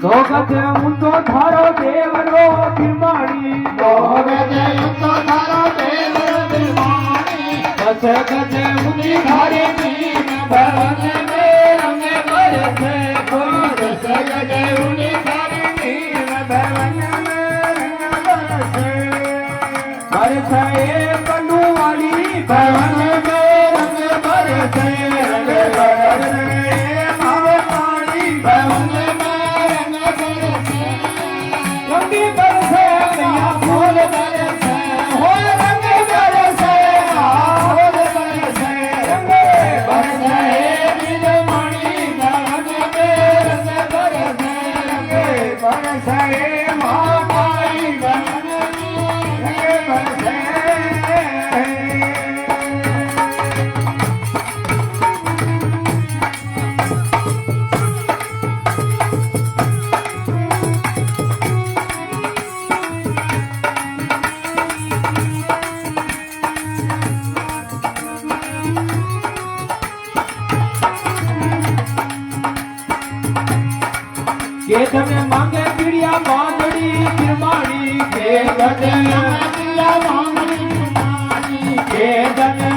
ગજે ઊંચો થારો દેવરો બિરમાણી તો ગજે ઊંચો થારો દેવરો બિરમાણી દસ ગજે ઊંચી થારી નીમ ભવન મે રંગ બરસે કોઈ દસ ગજે ઊંચી થારી નીમ ભવન મે રંગ બરસે બરસે કંડુ વાળી ભવન મે રંગ બરસે રંગ બરસે માવે પાણી ભવન મે રંગ બરસે રંગી બરસે કૈયા ફૂલ બરસે હો રંગ બરસે ફૂલ બરસે રંગ બરસે બિરમાણી ભવન મે રંગ બરસે રંગ બરસે મહામાઈ ભવન મે રંગ બરસે કે તમે માંગે પીડિયા બાંધડી બિરમાણી કે ગજે પિયા માંગણી માની કે તમે